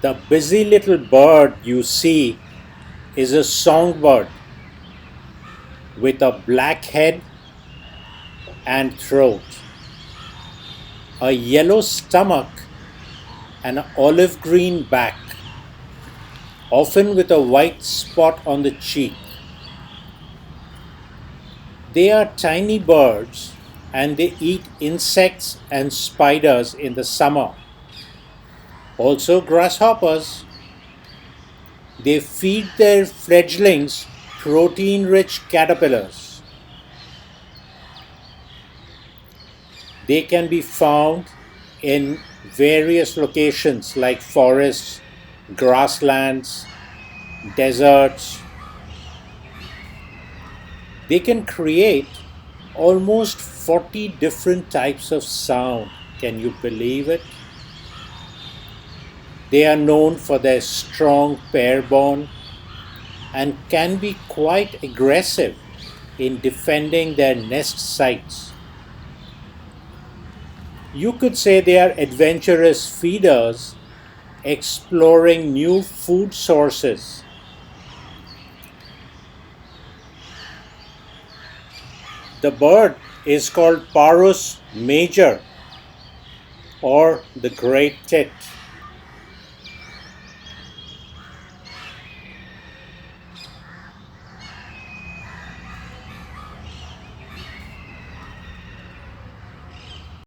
The busy little bird you see is a songbird with a black head and throat, a yellow stomach, and an olive green back, often with a white spot on the cheek. They are tiny birds and they eat insects and spiders in the summer. Also, grasshoppers. They feed their fledglings protein rich caterpillars. They can be found in various locations like forests, grasslands, deserts. They can create almost 40 different types of sound. Can you believe it? They are known for their strong pair bond and can be quite aggressive in defending their nest sites. You could say they are adventurous feeders exploring new food sources. The bird is called Parus major or the great tit.